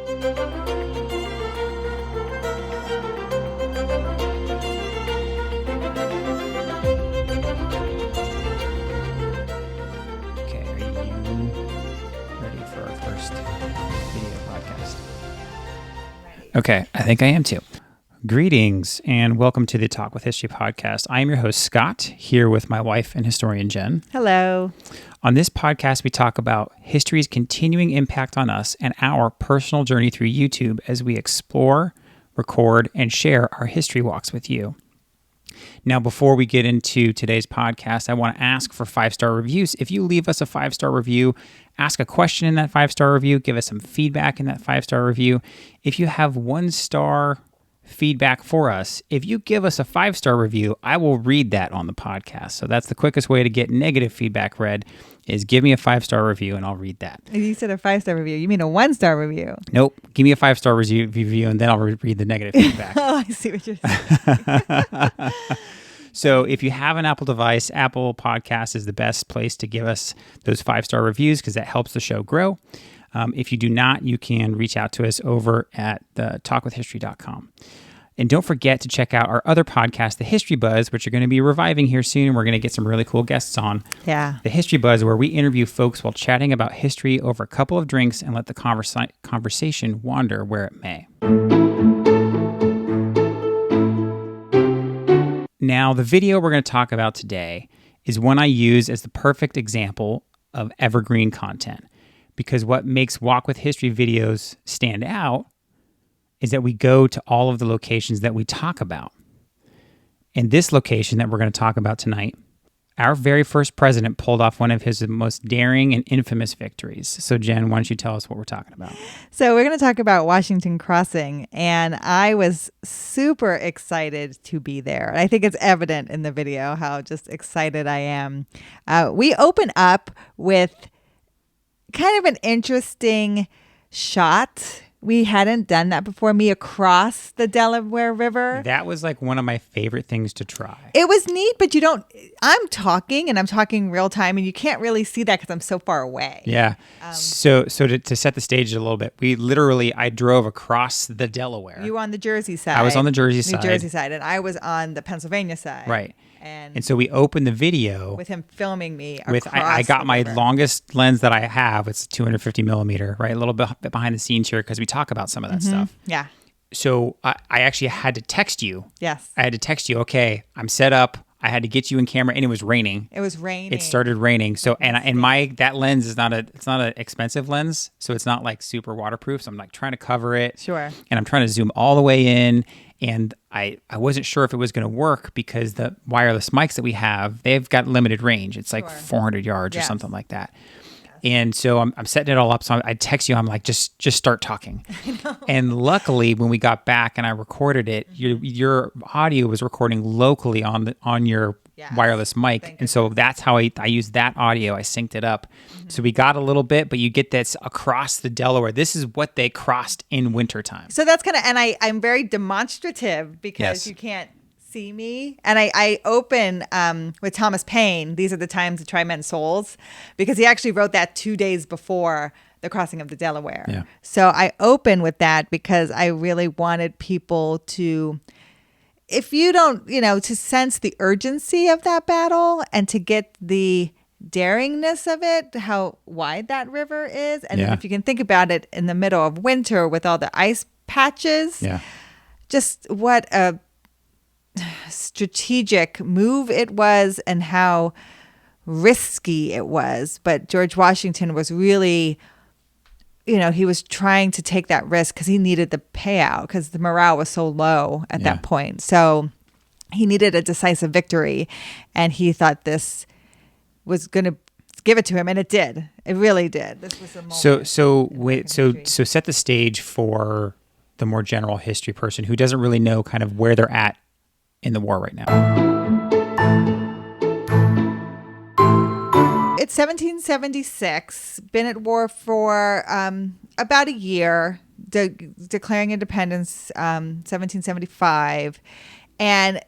Okay, are you ready for our first video podcast? Ready. Okay, I think I am too. Greetings and welcome to the Talk with History podcast. I am your host, Scott, here with my wife and historian, Jen. Hello. On this podcast, we talk about history's continuing impact on us and our personal journey through YouTube as we explore, record, and share our history walks with you. Now, before we get into today's podcast, I want to ask for 5-star reviews. If you leave us a 5-star review, ask a question in that 5-star review, give us some feedback in that 5-star review. If you have 1-star feedback for us, if you give us a 5-star review, I will read that on the podcast. So that's the quickest way to get negative feedback read, is give me a 5-star review and I'll read that. You said a 5-star review. You mean a 1-star review? Nope. Give me a 5-star review and then I'll read the negative feedback. Oh, I see what you're saying. So if you have an Apple device, Apple Podcast is the best place to give us those 5-star reviews because that helps the show grow. If you do not, you can reach out to us over at talkwithhistory.com. And don't forget to check out our other podcast, The History Buzz, which are going to be reviving here soon. We're going to get some really cool guests on. Yeah. The History Buzz, where we interview folks while chatting about history over a couple of drinks and let the conversation wander where it may. Now, the video we're going to talk about today is one I use as the perfect example of evergreen content. Because what makes Walk with History videos stand out is that we go to all of the locations that we talk about. In this location that we're going to talk about tonight, our very first president pulled off one of his most daring and infamous victories. So Jen, why don't you tell us what we're talking about? So we're going to talk about Washington Crossing, and I was super excited to be there. I think it's evident in the video how just excited I am. We open up with kind of an interesting shot. We hadn't done that before. Me across the Delaware River. That was like one of my favorite things to try. It was neat, but I'm talking real time, and you can't really see that because I'm so far away. Yeah. So to set the stage a little bit, I drove across the Delaware. You were on the Jersey side. I was on the Jersey side. New Jersey side, and I was on the Pennsylvania side. Right. And so we opened the video with him filming me with across I got the my river. longest lens that I have. It's 250 millimeter, right? A little bit behind the scenes here because we talk about some of that stuff. Yeah. So I actually had to text you. Yes. I had to text you. Okay, I'm set up. I had to get you in camera, and it was raining. It was raining. It started raining. So that lens is not an expensive lens, so it's not like super waterproof. So I'm like trying to cover it. Sure. And I'm trying to zoom all the way in. And I wasn't sure if it was going to work because the wireless mics that we have, they've got limited range. It's like 400 yards or something like that. And so I'm setting it all up. So I text you. I'm like, just start talking. And luckily, when we got back and I recorded it, your audio was recording locally on your wireless mic. And so that's how I used that audio. I synced it up. Mm-hmm. So we got a little bit, but you get this across the Delaware. This is what they crossed in wintertime. So that's kind of, and I'm very demonstrative because you can't see me. And I open with Thomas Paine, These Are the Times to Try Men's Souls, because he actually wrote that 2 days before the crossing of the Delaware. Yeah. So I open with that because I really wanted people to, if you don't, to sense the urgency of that battle and to get the daringness of it, how wide that river is. And if you can think about it in the middle of winter with all the ice patches, just what a strategic move it was and how risky it was. But George Washington was really, he was trying to take that risk because he needed the payout because the morale was so low at that point. So he needed a decisive victory, and he thought this was going to give it to him, and it did. It really did. This was a moment. So set the stage for the more general history person who doesn't really know kind of where they're at in the war right now. It's 1776, been at war for about a year, declaring independence 1775. And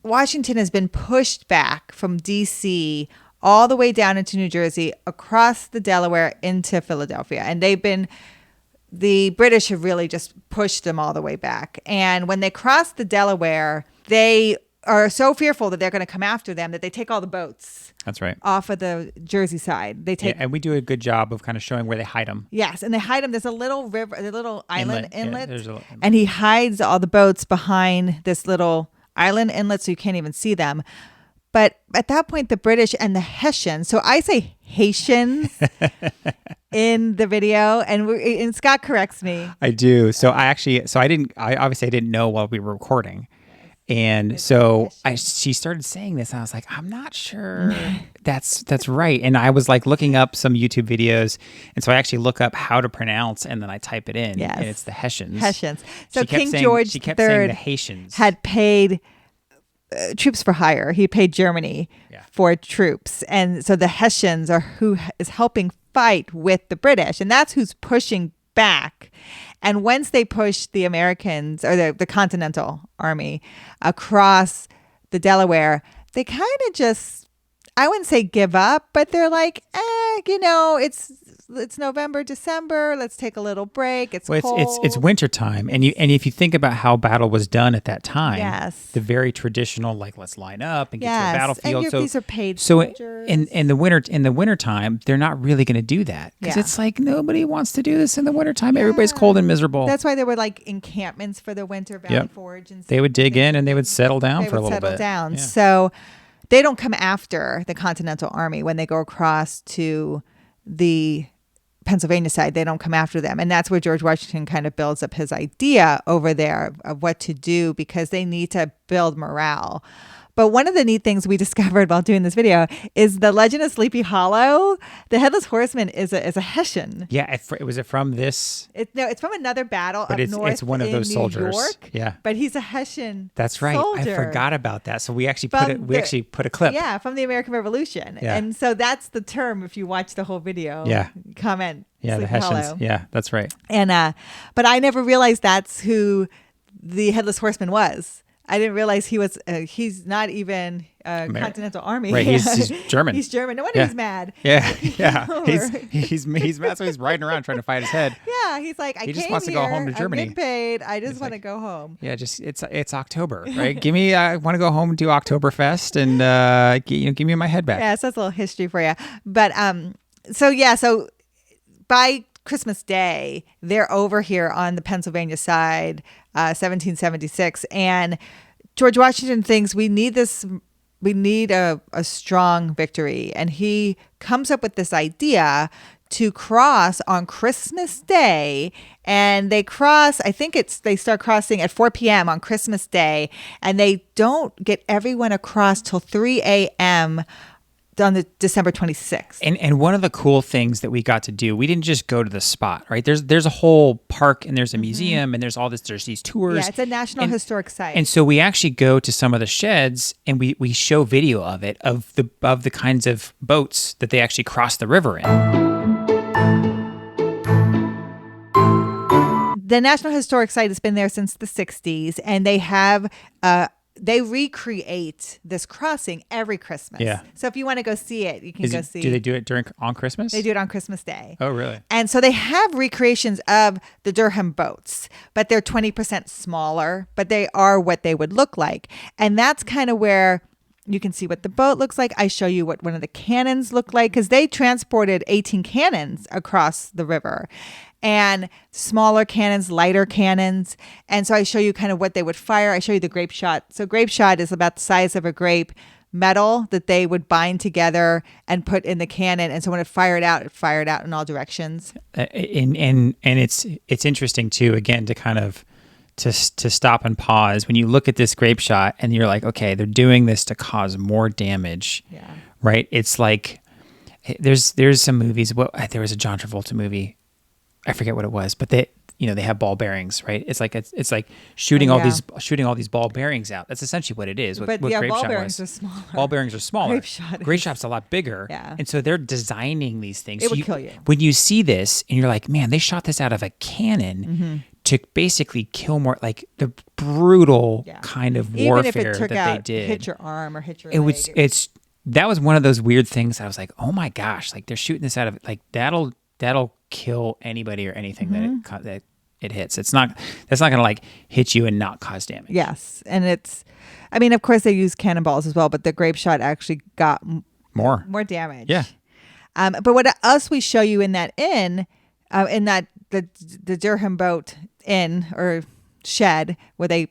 Washington has been pushed back from D.C. all the way down into New Jersey, across the Delaware into Philadelphia. And they've been the British have really just pushed them all the way back. And when they cross the Delaware, they are so fearful that they're going to come after them that they take all the boats. That's right. Off of the Jersey side. They take, and we do a good job of kind of showing where they hide them. Yes, and they hide them. There's a little river, a little island inlet, and he hides all the boats behind this little island inlet so you can't even see them. But at that point, the British and the Hessians, so I say Haitians in the video, and Scott corrects me. I do. So I didn't know while we were recording. And so she started saying this, and I was like, I'm not sure that's right. And I was like looking up some YouTube videos, and so I actually look up how to pronounce, and then I type it in, and it's the Hessians. So King George she kept saying the Haitians had paid troops for hire. He paid Germany for troops, and so the Hessians are who is helping fight with the British, and that's who's pushing back. And once they push the Americans or the Continental Army across the Delaware, they kind of just, I wouldn't say give up, but they're like, it's November, December. Let's take a little break. It's cold. It's winter time, and if you think about how battle was done at that time, the very traditional, like, let's line up and get to the battlefield. And these are paid soldiers. In the winter time, they're not really going to do that because it's like nobody wants to do this in the winter time. Everybody's cold and miserable. That's why there were like encampments for the winter, Valley Forge, and they would dig in and they would settle down for a little bit. Yeah. So they don't come after the Continental Army when they go across to the Pennsylvania side. They don't come after them. And that's where George Washington kind of builds up his idea over there of what to do, because they need to build morale. But one of the neat things we discovered while doing this video is the Legend of Sleepy Hollow. The Headless Horseman is a Hessian. Yeah, was it from this? It's from another battle but up north. It's one of those New soldiers. York, yeah, but he's a Hessian. That's right. Soldier. I forgot about that. So we actually put a clip. Yeah, from the American Revolution. Yeah. And so that's the term. If you watch the whole video, comment. Yeah, Sleepy the Hessians. Hollow. Yeah, that's right. And but I never realized that's who the Headless Horseman was. I didn't realize he was. He's not even Continental Army. Right, he's German. He's German. No wonder he's mad. Yeah. he's mad. So he's riding around trying to fight his head. Yeah, he's like, he just wants to go home to Germany. I'm getting paid. I just want to go home. Yeah, it's October, right? I want to go home and do Oktoberfest, and give me my head back. Yeah, so that's a little history for you. But so by Christmas Day, they're over here on the Pennsylvania side, 1776, and George Washington thinks we need a strong victory, and he comes up with this idea to cross on Christmas Day, and they cross, they start crossing at 4 p.m. on Christmas Day, and they don't get everyone across till 3 a.m. on the December 26th. And one of the cool things that we got to do, we didn't just go to the spot, right? There's a whole park, and there's a museum, and there's these tours. Yeah, it's a national historic site. And so we actually go to some of the sheds, and we show video of it, of the kinds of boats that they actually cross the river in. The National Historic Site has been there since the 60s, and they have they recreate this crossing every Christmas. Yeah. So if you want to go see it, you can go see. Do they do it on Christmas? They do it on Christmas Day. Oh, really? And so they have recreations of the Durham boats, but they're 20% smaller, but they are what they would look like. And that's kind of where you can see what the boat looks like. I show you what one of the cannons look like, because they transported 18 cannons across the river. And smaller cannons, lighter cannons. And so I show you kind of what they would fire. I show you the grape shot. So grape shot is about the size of a grape, metal that they would bind together and put in the cannon. And so when it fired out in all directions. And it's interesting too, again, to kind of to stop and pause when you look at this grape shot and you're like, okay, they're doing this to cause more damage. Yeah. Right. It's like there's some movies. There was a John Travolta movie. I forget what it was, but they have ball bearings, right? It's like shooting all these ball bearings out. That's essentially what it is. What grape ball shot bearings was. are smaller. Ball bearings are smaller. Grape shot's a lot bigger. Yeah. And so they're designing these things. It would kill you. When you see this and you're like, man, they shot this out of a cannon to basically kill more, like the brutal kind of warfare even if it took that out, they did. hit your arm or hit your leg. That was one of those weird things. I was like, oh my gosh, like they're shooting this out of, like that'll kill anybody or anything that it hits. That's not going to like hit you and not cause damage. Yes. And of course they use cannonballs as well, but the grape shot actually got more damage. Yeah. But what else we show you in that inn, in that the Durham boat inn or shed where they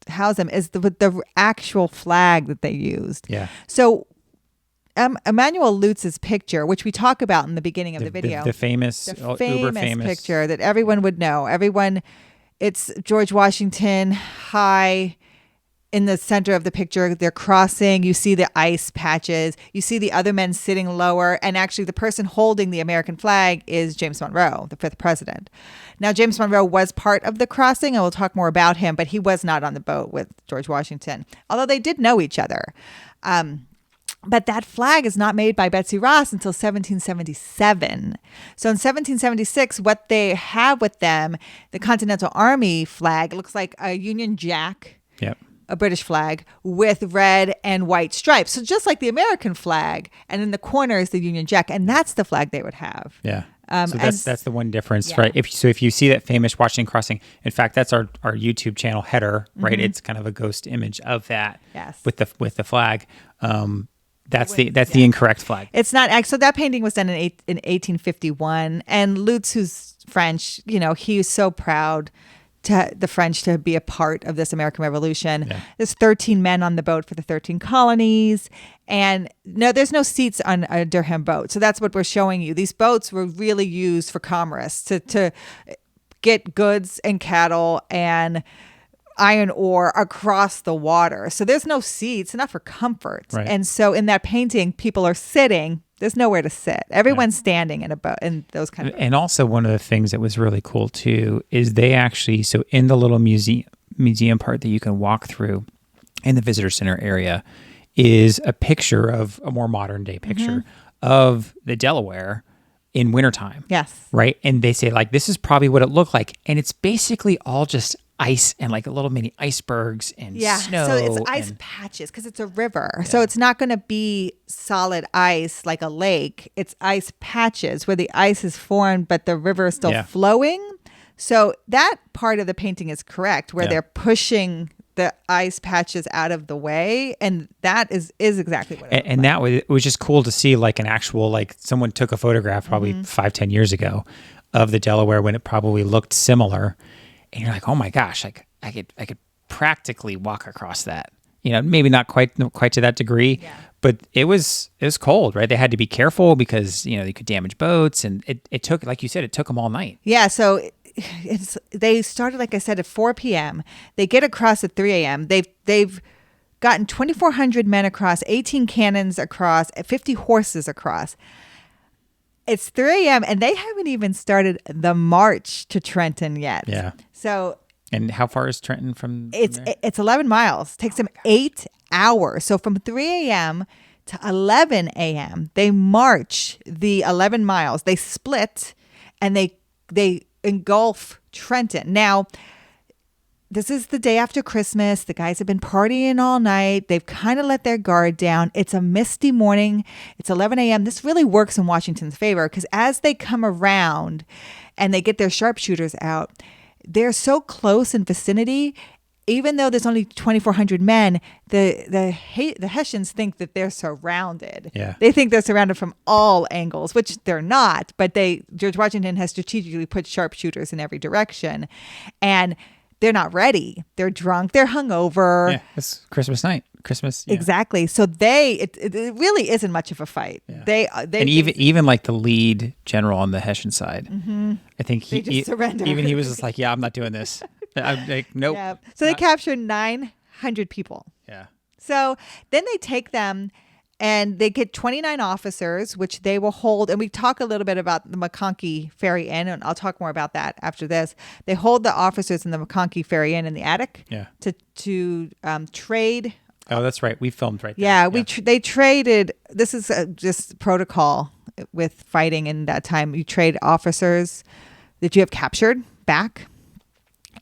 house them, is the actual flag that they used. Yeah. So Emmanuel Lutz's picture, which we talk about in the beginning of the video, the famous uber famous picture that everyone would know. It's George Washington high in the center of the picture. They're crossing. You see the ice patches. You see the other men sitting lower. And actually the person holding the American flag is James Monroe, the 5th president. Now, James Monroe was part of the crossing, and we'll talk more about him, but he was not on the boat with George Washington, although they did know each other. But that flag is not made by Betsy Ross until 1777. So in 1776, what they have with them, the Continental Army flag, looks like a Union Jack. Yep. A British flag with red and white stripes. So just like the American flag, and in the corner is the Union Jack, and that's the flag they would have. Yeah. So that's the one difference, yeah. right? If you see that famous Washington crossing, in fact, that's our YouTube channel header, right? It's kind of a ghost image of that. Yes. With the flag. That's the incorrect flag. It's not. So that painting was done in 1851, and Lutz, who's French, he was so proud to the French to be a part of this American Revolution. Yeah. There's 13 men on the boat for the 13 colonies, and no, there's no seats on a Durham boat. So that's what we're showing you. These boats were really used for commerce to get goods and cattle and iron ore across the water. So there's no seats, not for comfort. Right. And so in that painting, people are sitting. There's nowhere to sit. Everyone's standing in a boat, in those kind of boats. And also one of the things that was really cool too is they actually, so in the little museum part that you can walk through in the visitor center area is a picture of a more modern day picture of the Delaware in wintertime. Yes. Right. And they say like, this is probably what it looked like. And it's basically all just ice and like a little mini icebergs and snow. So it's ice patches because it's a river. Yeah. So it's not going to be solid ice like a lake. It's ice patches where the ice is formed, but the river is still flowing. So that part of the painting is correct, where they're pushing the ice patches out of the way, and that is exactly what it and that was just cool to see, like an actual, like someone took a photograph probably 5-10 years ago of the Delaware when it probably looked similar. And you're like, oh my gosh, like I could practically walk across that. Maybe not quite to that degree, but it was cold, right? They had to be careful because they could damage boats, and it took, like you said, it took them all night. Yeah, so they started, like I said, at 4 p.m. They get across at 3 a.m. They've gotten 2,400 men across, 18 cannons across, 50 horses across. It's 3 a.m. and they haven't even started the march to Trenton yet. Yeah. So. And how far is Trenton from there? It's 11 miles. It takes them 8 hours. So from 3 a.m. to 11 a.m., they march the 11 miles. They split and they engulf Trenton. Now, this is the day after Christmas. The guys have been partying all night. They've kind of let their guard down. It's a misty morning. It's 11 a.m. This really works in Washington's favor because as they come around and they get their sharpshooters out, they're so close in vicinity. Even though there's only 2,400 men, the Hessians think that they're surrounded. Yeah. They think they're surrounded from all angles, which they're not. But George Washington has strategically put sharpshooters in every direction. And they're not ready. They're drunk. They're hungover. Yeah, it's Christmas night. Christmas. Yeah. Exactly. So it really isn't much of a fight. Yeah. They and even like the lead general on the Hessian side, I think they just surrender. Even he was just like, yeah, I'm not doing this. I'm like, nope. Yeah. So they captured 900 people. Yeah. So then they take them and they get 29 officers, which they will hold. And we talk a little bit about the McConkey Ferry Inn, and I'll talk more about that after this. They hold the officers in the McConkey Ferry Inn in the attic to trade. Oh, that's right. We filmed right there. Yeah, they traded. This is just protocol with fighting in that time. You trade officers that you have captured back.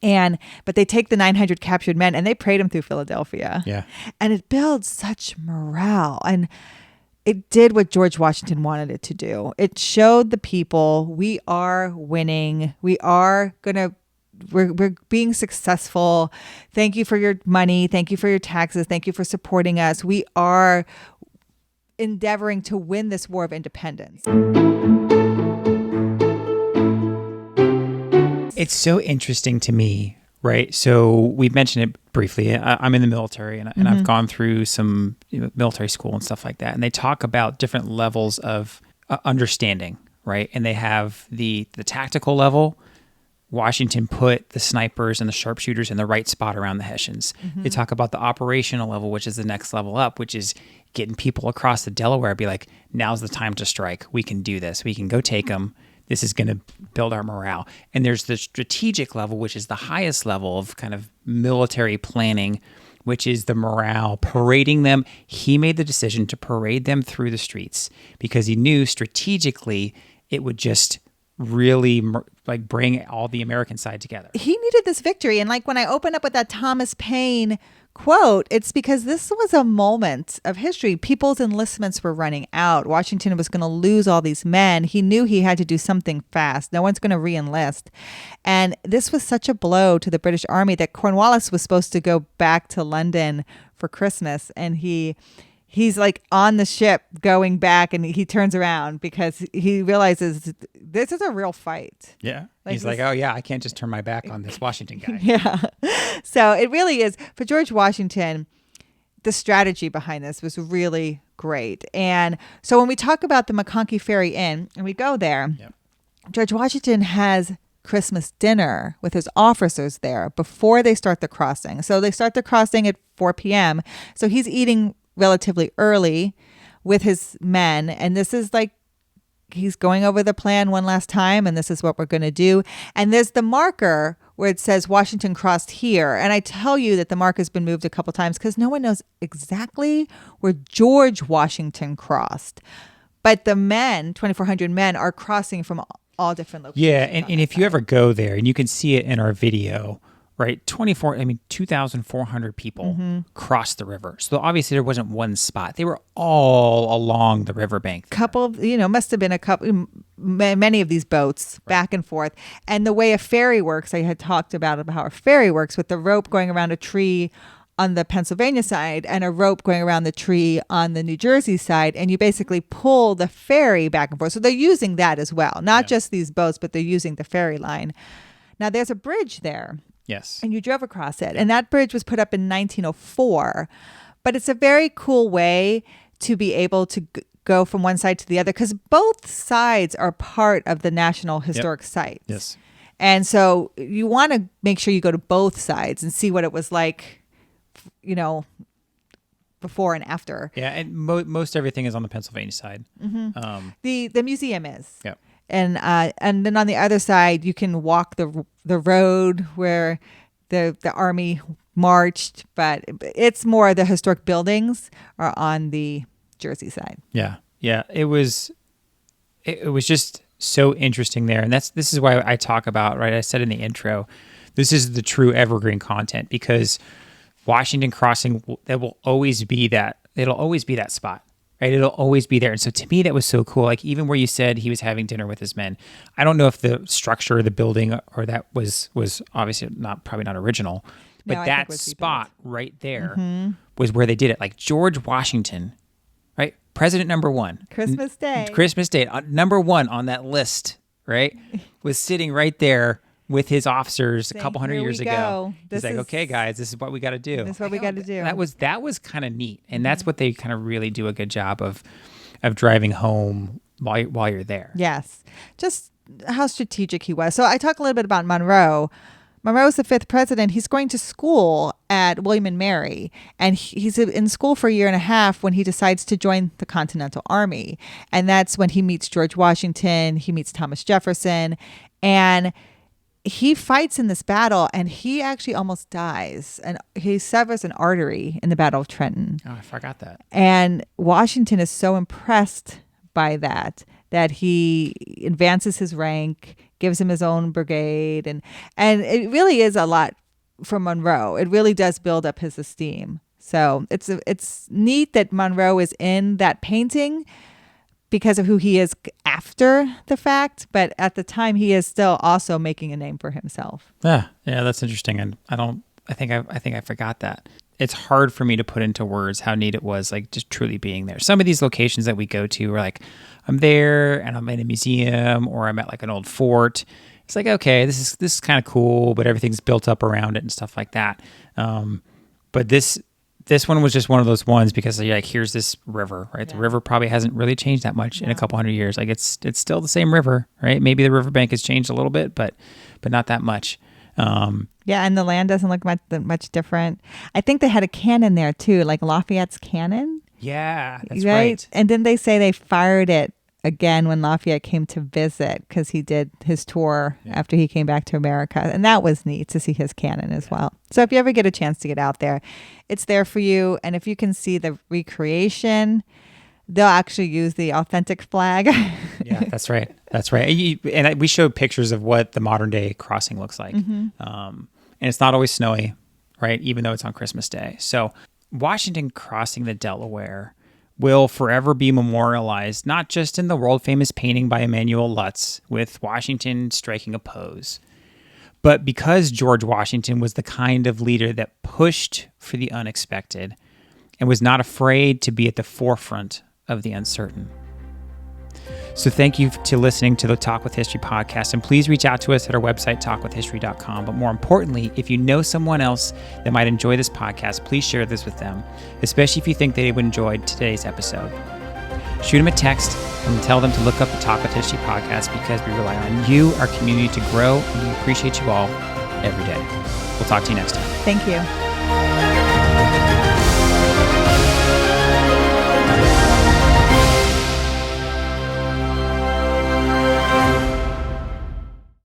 But they take the 900 captured men and they parade them through Philadelphia. Yeah. And it builds such morale. And it did what George Washington wanted it to do. It showed the people we are winning. We're being successful. Thank you for your money. Thank you for your taxes. Thank you for supporting us. We are endeavoring to win this war of independence. It's so interesting to me, right? So we've mentioned it briefly. I'm in the military, and I've gone through some military school and stuff like that. And they talk about different levels of understanding, right? And they have the tactical level. Washington put the snipers and the sharpshooters in the right spot around the Hessians. They talk about the operational level, which is the next level up, which is getting people across the Delaware, be like, now's the time to strike. We can do this. We can go take them. This is going to build our morale. And there's the strategic level, which is the highest level of kind of military planning, which is the morale, parading them. He made the decision to parade them through the streets because he knew strategically it would just really like bring all the American side together. He needed this victory. And like when I opened up with that Thomas Paine quote, it's because this was a moment of history. People's enlistments were running out. Washington was going to lose all these men. He knew he had to do something fast. No one's going to re-enlist. And this was such a blow to the British Army that Cornwallis was supposed to go back to London for Christmas. And he's like on the ship going back, and he turns around because he realizes this is a real fight. Yeah. He's like, oh yeah, I can't just turn my back on this Washington guy. Yeah. So it really is, for George Washington, the strategy behind this was really great. And so when we talk about the McConkey Ferry Inn and we go there, George Washington has Christmas dinner with his officers there before they start the crossing. So they start the crossing at 4 p.m. So he's eating relatively early with his men. And this is like, he's going over the plan one last time, and this is what we're going to do. And there's the marker where it says Washington crossed here. And I tell you that the marker's been moved a couple times because no one knows exactly where George Washington crossed. But the men, 2,400 men, are crossing from all different locations. Yeah, and if you ever go there, and you can see it in our video, right? 2,400 people crossed the river. So obviously there wasn't one spot. They were all along the riverbank. Must have been many of these boats back and forth. And the way a ferry works, I had talked about how a ferry works with the rope going around a tree on the Pennsylvania side and a rope going around the tree on the New Jersey side. And you basically pull the ferry back and forth. So they're using that as well. Not just these boats, but they're using the ferry line. Now there's a bridge there. Yes. And you drove across it. And that bridge was put up in 1904. But it's a very cool way to be able to go from one side to the other because both sides are part of the National Historic Sites. Yes. And so you want to make sure you go to both sides and see what it was like, before and after. Yeah, and most everything is on the Pennsylvania side. The museum is. Yeah. And then on the other side, you can walk the road where the army marched, but it's more the historic buildings are on the Jersey side. Yeah, it was just so interesting there, and this is why I talk about, right? I said in the intro, this is the true evergreen content because Washington Crossing, that will always be that. It'll always be that spot. Right, it'll always be there. And so to me, that was so cool. Like even where you said he was having dinner with his men, I don't know if the structure of the building or that was obviously probably not original, but that spot right there was where they did it. Like George Washington, right? President number one. Christmas Day, number one on that list, right? Was sitting right there with his officers a couple hundred years ago. He's like, okay, guys, this is what we got to do. This is what we got to do. That was kind of neat. And that's what they kind of really do a good job of driving home while you're there. Yes. Just how strategic he was. So I talk a little bit about Monroe. Monroe's the 5th president. He's going to school at William and Mary. And he's in school for a year and a half when he decides to join the Continental Army. And that's when he meets George Washington. He meets Thomas Jefferson. And he fights in this battle, and he actually almost dies. And he severs an artery in the Battle of Trenton. Oh, I forgot that. And Washington is so impressed by that he advances his rank, gives him his own brigade. And it really is a lot for Monroe. It really does build up his esteem. So it's neat that Monroe is in that painting because of who he is after the fact, but at the time he is still also making a name for himself. Yeah, that's interesting, and I think I forgot that. It's hard for me to put into words how neat it was, like just truly being there. Some of these locations that we go to are like, I'm there and I'm in a museum or I'm at like an old fort. It's like, okay, this is kind of cool, but everything's built up around it and stuff like that. But this one was just one of those ones because like here's this river, right? The river probably hasn't really changed that much in a couple hundred years. Like it's still the same river, right? Maybe the riverbank has changed a little bit, but not that much. And the land doesn't look much different. I think they had a cannon there too, like Lafayette's cannon. Yeah, that's right. And then they say they fired it again when Lafayette came to visit because he did his tour after he came back to America. And that was neat to see his cannon as well. So if you ever get a chance to get out there, it's there for you. And if you can see the recreation, they'll actually use the authentic flag. Yeah, that's right. That's right. And we showed pictures of what the modern day crossing looks like. And it's not always snowy, right? Even though it's on Christmas Day. So Washington crossing the Delaware will forever be memorialized, not just in the world famous painting by Emanuel Lutz with Washington striking a pose, but because George Washington was the kind of leader that pushed for the unexpected and was not afraid to be at the forefront of the uncertain. So thank you to listening to the Talk with History podcast, and please reach out to us at our website, talkwithhistory.com. But more importantly, if you know someone else that might enjoy this podcast, please share this with them, especially if you think they would enjoy today's episode. Shoot them a text and tell them to look up the Talk with History podcast because we rely on you, our community, to grow, and we appreciate you all every day. We'll talk to you next time. Thank you.